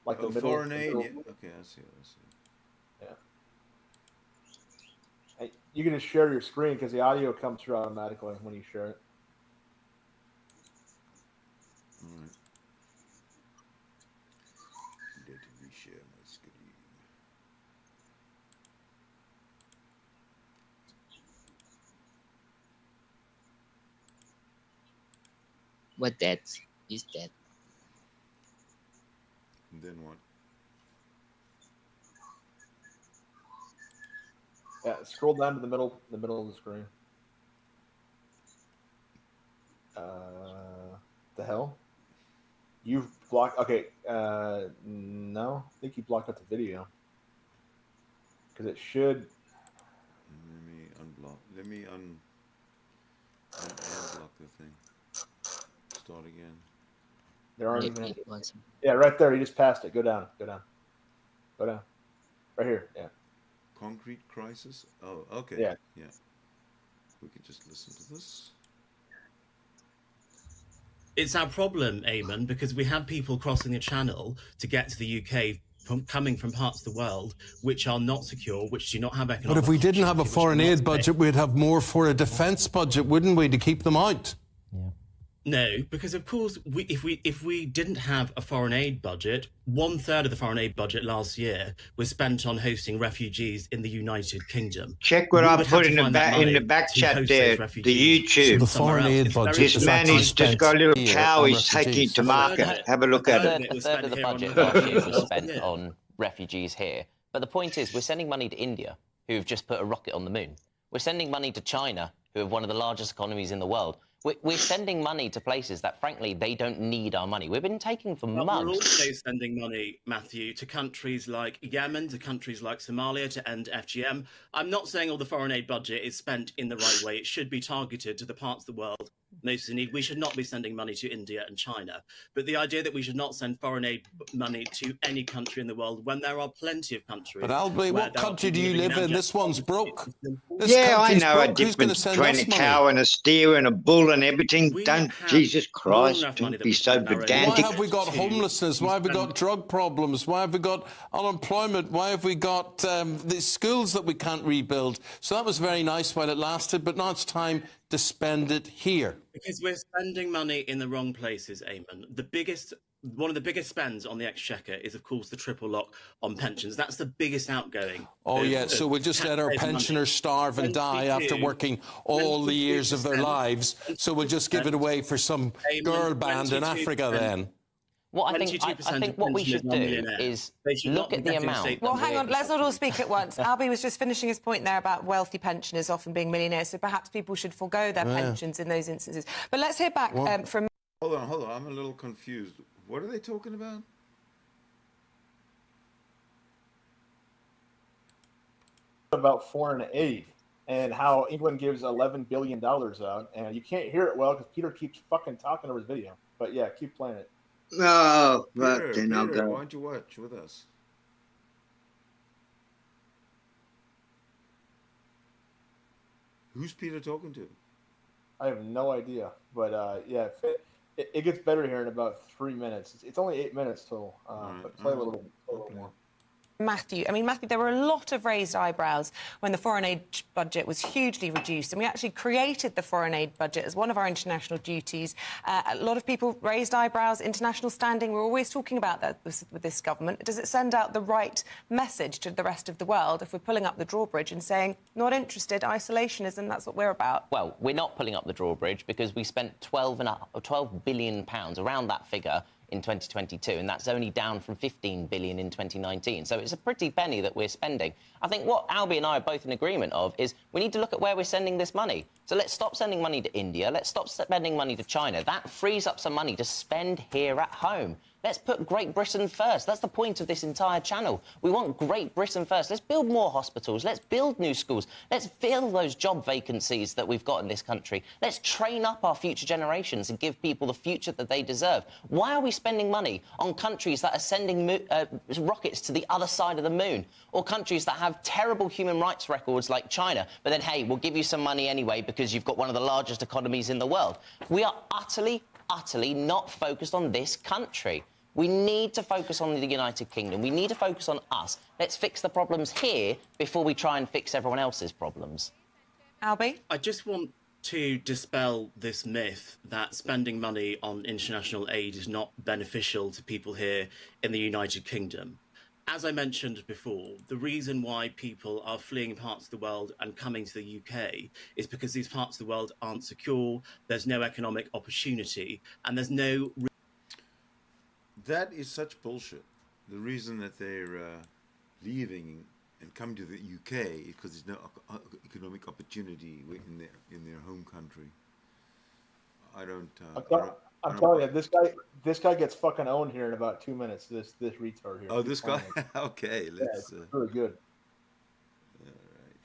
Speaker 6: like the middle.
Speaker 2: Foreign aid. Yeah. Okay, I see.
Speaker 6: You can just share your screen because the audio comes through automatically when you share it.
Speaker 7: What that is that?
Speaker 2: And then what?
Speaker 6: Yeah, scroll down to the middle of the screen. The hell? You've blocked. Okay. No, I think you blocked out the video because it should.
Speaker 2: Let me unblock. Let me unblock the thing. Start again.
Speaker 6: There aren't
Speaker 7: Yeah,
Speaker 6: even. Any,
Speaker 7: it was.
Speaker 6: yeah, right there. You just passed it. Go down. Go down. Go down. Right here. Yeah.
Speaker 2: Concrete crisis. Oh, okay.
Speaker 6: Yeah.
Speaker 2: Yeah. We could just listen to this.
Speaker 1: It's our problem, Eamon, because we have people crossing the channel to get to the UK coming from parts of the world which are not secure, which do not have economic.
Speaker 8: But if we didn't have a
Speaker 1: opportunity,
Speaker 8: foreign
Speaker 1: which are
Speaker 8: aid
Speaker 1: not
Speaker 8: budget, we'd have more for a defence budget, wouldn't we, to keep them out?
Speaker 1: No, because of course, if we didn't have a foreign aid budget, 1/3 of the foreign aid budget last year was spent on hosting refugees in the United Kingdom.
Speaker 9: Check what
Speaker 1: We
Speaker 9: I
Speaker 1: would have
Speaker 9: put
Speaker 1: to
Speaker 9: in the
Speaker 1: find that
Speaker 9: back
Speaker 1: money to
Speaker 9: chat
Speaker 1: host
Speaker 9: there.
Speaker 1: those
Speaker 9: The
Speaker 1: refugees
Speaker 8: So
Speaker 9: YouTube.
Speaker 8: the
Speaker 1: somewhere
Speaker 8: foreign
Speaker 1: else.
Speaker 8: aid
Speaker 1: It's very
Speaker 8: budget
Speaker 9: This
Speaker 8: is
Speaker 9: man
Speaker 8: actually
Speaker 9: has just
Speaker 8: spent
Speaker 9: got a little
Speaker 8: here
Speaker 9: cow
Speaker 8: on
Speaker 9: he's taking
Speaker 8: refugees.
Speaker 9: to market. Have a look
Speaker 1: A
Speaker 9: at
Speaker 1: third
Speaker 9: it.
Speaker 1: of it
Speaker 10: A
Speaker 1: was
Speaker 10: third
Speaker 1: spent
Speaker 10: of the
Speaker 1: here on
Speaker 10: budget
Speaker 1: refugees
Speaker 10: last year was
Speaker 1: last
Speaker 10: spent
Speaker 1: year.
Speaker 10: on refugees here. But the point is, we're sending money to India, who've just put a rocket on the moon. We're sending money to China, who have one of the largest economies in the world. We're sending money to places that, frankly, they don't need our money. We've been taking for
Speaker 1: But we're
Speaker 10: months.
Speaker 1: also sending money, Matthew, to countries like Yemen, to countries like Somalia, to end FGM. I'm not saying all the foreign aid budget is spent in the right way. It should be targeted to the parts of the world most in need. We should not be sending money to India and China. But the idea that we should not send foreign aid money to any country in the world when there are plenty of countries.
Speaker 8: But Albie,
Speaker 1: where
Speaker 8: what
Speaker 1: there are
Speaker 8: country do
Speaker 1: people
Speaker 8: you
Speaker 1: living
Speaker 8: live in?
Speaker 1: abject
Speaker 8: This one's
Speaker 1: poverty.
Speaker 8: broke. This
Speaker 9: Yeah, I
Speaker 8: country's
Speaker 9: know a
Speaker 8: broke. Who's going to
Speaker 9: difference
Speaker 8: send
Speaker 9: between
Speaker 8: us
Speaker 9: a
Speaker 8: money?
Speaker 9: cow and a steer and a bull and everything.
Speaker 1: We
Speaker 9: Don't,
Speaker 1: have
Speaker 9: Jesus
Speaker 1: more than
Speaker 9: Christ,
Speaker 1: enough money
Speaker 9: don't
Speaker 1: that
Speaker 9: be
Speaker 1: we
Speaker 9: so
Speaker 1: spend on our own
Speaker 8: Why
Speaker 9: pedantic.
Speaker 8: have we got
Speaker 1: to
Speaker 8: homelessness? Why have we got
Speaker 1: spend-
Speaker 8: drug problems? Why have we got unemployment? Why have we got the schools that we can't rebuild? So that was very nice while it lasted, but now it's time to spend it here.
Speaker 1: Because we're spending money in the wrong places, Eamon. One of the biggest spends on the Exchequer is, of course, the triple lock on pensions. That's the biggest outgoing.
Speaker 8: Oh,
Speaker 1: of-
Speaker 8: yeah, so
Speaker 1: of
Speaker 8: we'll just let our
Speaker 1: taxpayers' money.
Speaker 8: pensioners starve and die after
Speaker 1: 22
Speaker 8: working all the years of their
Speaker 1: 22%.
Speaker 8: lives. So we'll just give it away for some girl band in
Speaker 1: 22%.
Speaker 8: Africa then.
Speaker 10: What I
Speaker 1: 22%
Speaker 10: think what we should do is
Speaker 1: They should
Speaker 10: look
Speaker 1: not
Speaker 10: at
Speaker 1: be
Speaker 10: the
Speaker 1: getting
Speaker 10: amount.
Speaker 1: state
Speaker 11: Well,
Speaker 1: funding.
Speaker 11: hang on, let's not all speak at once. Albie was just finishing his point there about wealthy pensioners often being millionaires, so perhaps people should forego their pensions in those instances. But let's hear back from...
Speaker 2: Hold on. I'm a little confused. What are they talking about?
Speaker 6: About foreign aid and how England gives $11 billion out, and you can't hear it well because Peter keeps fucking talking over his video. But yeah, keep playing it.
Speaker 9: Oh, but
Speaker 2: Peter,
Speaker 9: then I'll
Speaker 2: Peter, why
Speaker 9: go.
Speaker 2: don't you watch with us? Who's Peter talking to?
Speaker 6: I have no idea, but yeah, it gets better here in about 3 minutes. It's only 8 minutes total, but play a little more.
Speaker 11: Matthew. I mean, Matthew, there were a lot of raised eyebrows when the foreign aid budget was hugely reduced, and we actually created the foreign aid budget as one of our international duties. A lot of people raised eyebrows, international standing. We're always talking about that with this government. Does it send out the right message to the rest of the world if we're pulling up the drawbridge and saying, not interested, isolationism, that's what we're about?
Speaker 10: Well, we're not pulling up the drawbridge because we spent £12 billion, around that figure, in 2022, and that's only down from 15 billion in 2019. So it's a pretty penny that we're spending. I think what Albie and I are both in agreement of is we need to look at where we're sending this money. So let's stop sending money to India. Let's stop spending money to China. That frees up some money to spend here at home. Let's put Great Britain first. That's the point of this entire channel. We want Great Britain first. Let's build more hospitals. Let's build new schools. Let's fill those job vacancies that we've got in this country. Let's train up our future generations and give people the future that they deserve. Why are we spending money on countries that are sending rockets to the other side of the moon, or countries that have terrible human rights records like China, but then, hey, we'll give you some money anyway because you've got one of the largest economies in the world? We are utterly not focused on this country. We need to focus on the United Kingdom. We need to focus on us. Let's fix the problems here before we try and fix everyone else's problems.
Speaker 11: Albie?
Speaker 1: I just want to dispel this myth that spending money on international aid is not beneficial to people here in the United Kingdom.
Speaker 12: as I mentioned before, the reason why people are fleeing parts of the world and coming to the UK is because these parts of the world aren't secure, there's no economic opportunity, and there's no...
Speaker 2: That is such bullshit. The reason that they're leaving and coming to the UK is because there's no economic opportunity in their home country.
Speaker 6: I'm telling you, this guy gets fucking owned here in about 2 minutes. This retard here.
Speaker 2: Oh, this guy. Okay, let's.
Speaker 6: Yeah, it's really good.
Speaker 2: All right.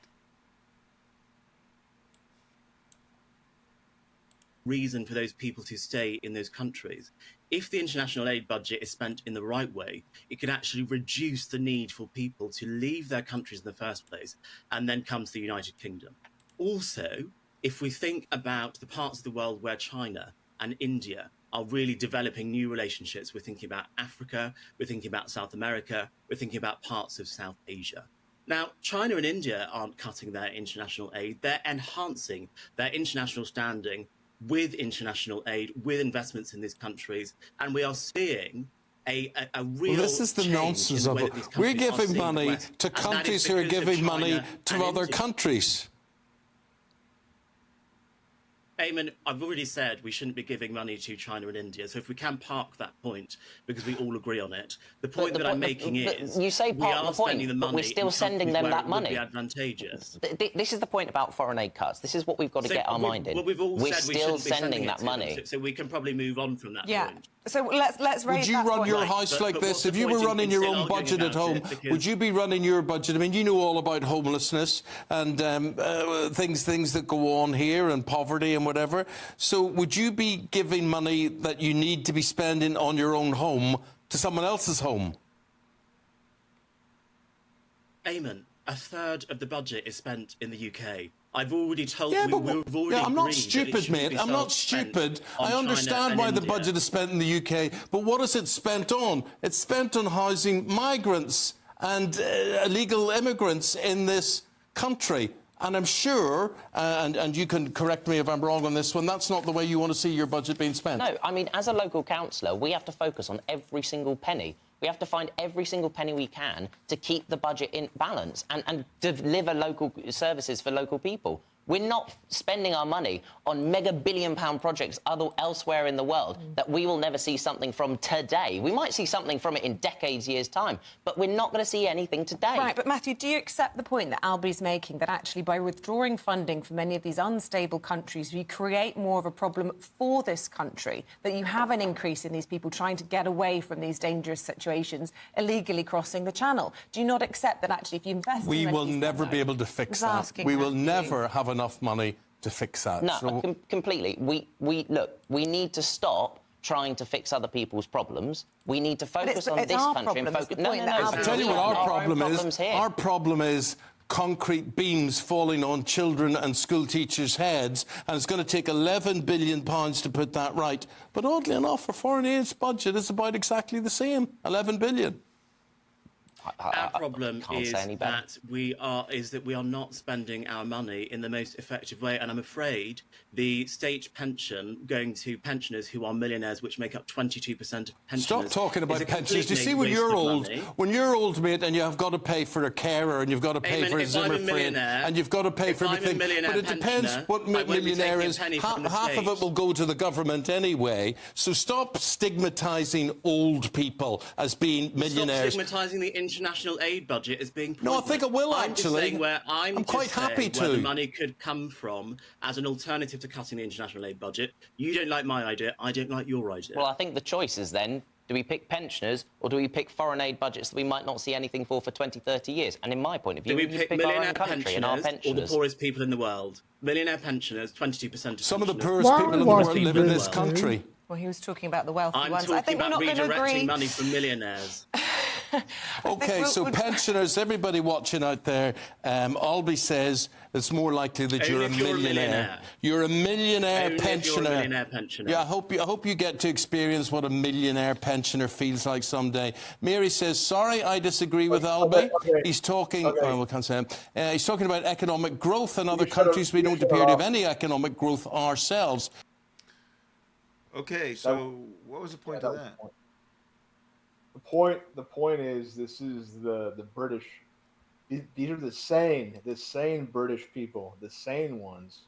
Speaker 12: reason for those people to stay in those countries. If the international aid budget is spent in the right way, it could actually reduce the need for people to leave their countries in the first place and then come to the United Kingdom. Also, if we think about the parts of the world where China and India are really developing new relationships, we're thinking about Africa, we're thinking about South America, we're thinking about parts of South Asia. Now, China and India aren't cutting their international aid, they're enhancing their international standing with international aid, with investments in these countries, and we are seeing a real
Speaker 8: well, this is the nonsense of it. We're giving money to countries who are giving money to other countries.
Speaker 12: Eamon, I've already said we shouldn't be giving money to China and India, so if we can park that point, because we all agree on it, the point that I'm making is
Speaker 10: you say
Speaker 12: we
Speaker 10: park
Speaker 12: are
Speaker 10: the
Speaker 12: spending
Speaker 10: point,
Speaker 12: the
Speaker 10: but
Speaker 12: money
Speaker 10: we're still sending them that money.
Speaker 12: It would be advantageous.
Speaker 10: This is the point about foreign aid cuts. This is what we've got to get our mind in.
Speaker 12: Well, we've all
Speaker 10: we're
Speaker 12: said we
Speaker 10: still
Speaker 12: shouldn't be
Speaker 10: sending that money.
Speaker 12: so we can probably move on from that point.
Speaker 11: So let's raise
Speaker 8: Would you
Speaker 11: that
Speaker 8: run
Speaker 11: point.
Speaker 8: your house like this? If you were running your own budget at home, would you be running your budget? I mean, you know all about homelessness and things that go on here and poverty and whatever. So would you be giving money that you need to be spending on your own home to someone else's home?
Speaker 12: Eamon, a third of the budget is spent in the UK. I've already told
Speaker 8: yeah,
Speaker 12: you, we've already
Speaker 8: I'm not
Speaker 12: agreed
Speaker 8: stupid, mate. I'm not stupid. I understand why the budget is spent in the UK, but what is it spent on? It's spent on housing migrants and illegal immigrants in this country. And I'm sure, and you can correct me if I'm wrong on this one, that's not the way you want to see your budget being spent.
Speaker 10: No, I mean, as a local councillor, we have to focus on every single penny. We have to find every single penny we can to keep the budget in balance and deliver local services for local people. We're not spending our money on mega billion-pound projects elsewhere in the world that we will never see something from today. We might see something from it in decades, years' time, but we're not going to see anything today.
Speaker 11: Right, but Matthew, do you accept the point that Albi's making, that actually by withdrawing funding from many of these unstable countries, we create more of a problem for this country, that you have an increase in these people trying to get away from these dangerous situations, illegally crossing the channel? Do you not accept that actually if you invest
Speaker 8: we
Speaker 11: in
Speaker 8: will never be able to fix that. We will never have enough money to fix that.
Speaker 10: No, so completely. We need to stop trying to fix other people's problems. We need to focus on this country and focus. No.
Speaker 8: I'll tell you what our problem is. Our problem is concrete beams falling on children and school teachers' heads, and it's going to take £11 billion to put that right. But oddly enough, our foreign aid budget is about exactly the same, £11 billion.
Speaker 12: Our problem is that we are not spending our money in the most effective way, and I'm afraid the state pension going to pensioners who are millionaires, which make up 22% of pensioners.
Speaker 8: Stop talking about pensions. You see, when you're old, mate, and you have got to pay for a carer, and you've got to pay for a Zimmer frame, and you've got to pay for everything. But it depends what millionaire is. Half of it will go to the government anyway. So stop stigmatising old people as being millionaires.
Speaker 12: Stop stigmatising the international aid budget as being pointless.
Speaker 8: No, I think it will, actually.
Speaker 12: I'm
Speaker 8: quite happy to.
Speaker 12: Where the money could come from as an alternative to cutting the international aid budget. You don't like my idea, I don't like your idea.
Speaker 10: Well, I think the choice is then, do we pick pensioners or do we pick foreign aid budgets that we might not see anything for 20, 30 years? And in my point of view,
Speaker 12: we pick millionaire
Speaker 10: country and our pensioners.
Speaker 12: Or the poorest people in the world? Millionaire pensioners, 22% of
Speaker 8: some of the poorest people in the world live in this country.
Speaker 11: Well, he was talking about the wealthy ones.
Speaker 12: I think about redirecting money from millionaires.
Speaker 8: OK, so pensioners, everybody watching out there, Albie says it's more likely that you're a millionaire. You're a millionaire pensioner. Yeah, I hope you get to experience what a millionaire pensioner feels like someday. Mary says, sorry, I disagree with Albie. He's talking, oh, we can't say him. He's talking about economic growth in other countries. We don't appear to have any economic growth ourselves.
Speaker 2: Okay, so what was the point of that?
Speaker 6: point is, this is the British. These are the sane British people, the sane ones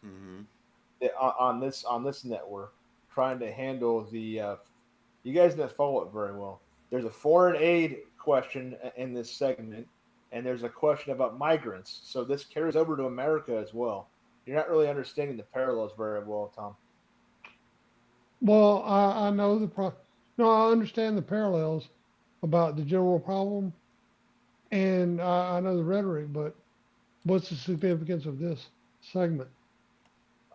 Speaker 6: that on this network, trying to handle the. You guys didn't follow it very well. There's a foreign aid question in this segment, and there's a question about migrants. So this carries over to America as well. You're not really understanding the parallels very well, Tom.
Speaker 5: Well, I know no, I understand the parallels about the general problem, and I know the rhetoric, but what's the significance of this segment?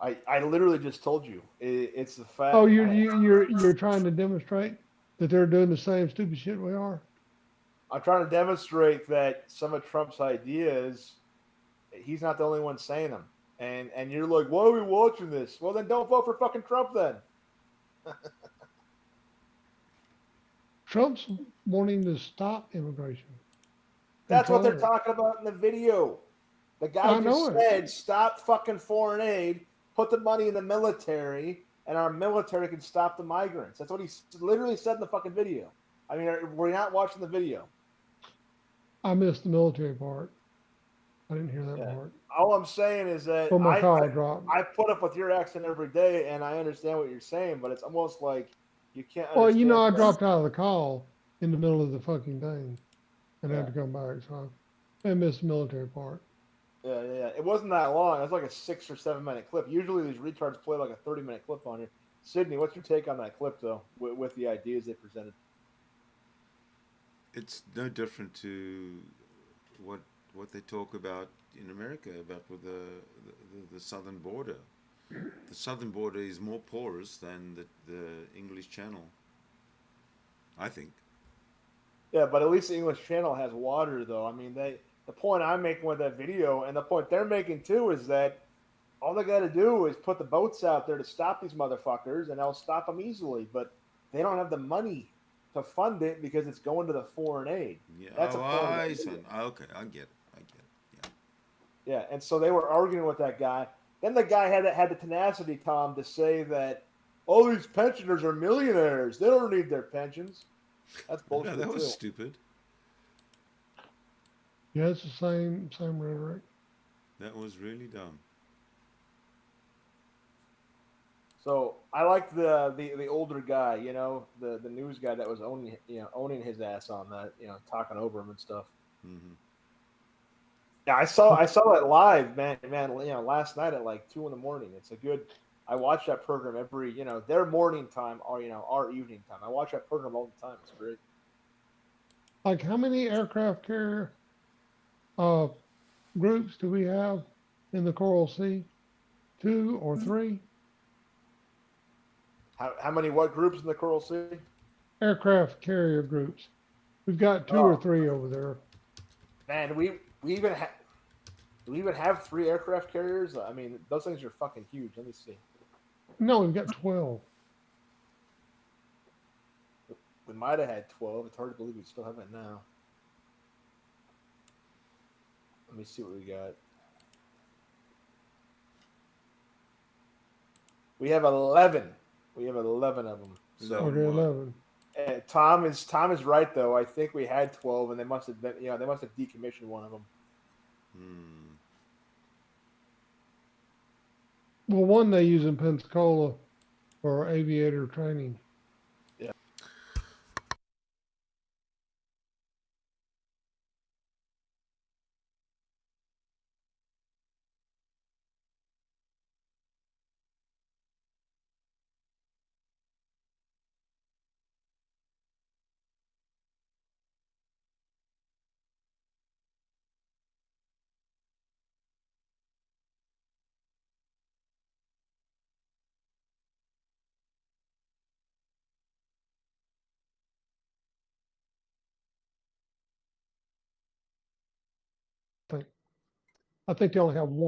Speaker 6: I literally just told you. It's the fact.
Speaker 5: Oh, you're trying to demonstrate that they're doing the same stupid shit we are?
Speaker 6: I'm trying to demonstrate that some of Trump's ideas, he's not the only one saying them. And you're like, why are we watching this? Well, then don't vote for fucking Trump then.
Speaker 5: Trump's wanting to stop immigration.
Speaker 6: That's what they're talking about in the video. The guy just said, stop fucking foreign aid, put the money in the military, and our military can stop the migrants. That's what he literally said in the fucking video. I mean, we're not watching the video.
Speaker 5: I missed the military part. I didn't hear that part.
Speaker 6: All I'm saying is that I put up with your accent every day, and I understand what you're saying, but it's almost like you can't understand.
Speaker 5: Well, you know, I dropped out of the call in the middle of the fucking thing and had to come back, so I missed the military part.
Speaker 6: Yeah. It wasn't that long. It was like a 6 or 7 minute clip. Usually these retards play like a 30-minute clip on here. Sydney, what's your take on that clip, though, with the ideas they presented?
Speaker 2: It's no different to what they talk about in America about with the southern border. The southern border is more porous than the English Channel, I think.
Speaker 6: Yeah, but at least the English Channel has water, though. I mean, the point I'm making with that video, and the point they're making too, is that all they got to do is put the boats out there to stop these motherfuckers, and they'll stop them easily. But they don't have the money to fund it because it's going to the foreign aid.
Speaker 2: Yeah.
Speaker 6: That's
Speaker 2: okay, I get it.
Speaker 6: Yeah, and so they were arguing with that guy. Then the guy had the tenacity, Tom, to say that all these pensioners are millionaires. They don't need their pensions. That's bullshit.
Speaker 2: No, that was stupid.
Speaker 5: Yeah, it's the same rhetoric.
Speaker 2: That was really dumb.
Speaker 6: So I liked the older guy, you know, the news guy that was owning his ass on that, you know, talking over him and stuff.
Speaker 2: Mm-hmm.
Speaker 6: Yeah, I saw that live, man. You know, last night at like 2 a.m. It's a good. I watch that program every, you know, their morning time or, you know, our evening time. I watch that program all the time. It's great.
Speaker 5: Like, how many aircraft carrier groups do we have in the Coral Sea? 2 or 3?
Speaker 6: How many what groups in the Coral Sea?
Speaker 5: Aircraft carrier groups. We've got 2 or 3 over there.
Speaker 6: Man, do we even have 3 aircraft carriers? I mean, those things are fucking huge. Let me see.
Speaker 5: No, we've got 12.
Speaker 6: We might have had 12. It's hard to believe we still have it now. Let me see what we got. We have 11. We have 11 of them.
Speaker 5: So okay, 11.
Speaker 6: Tom is right though. I think we had 12, and they must have been, they must have decommissioned one of them.
Speaker 5: Well, one they use in Pensacola for aviator training. I think they only have one.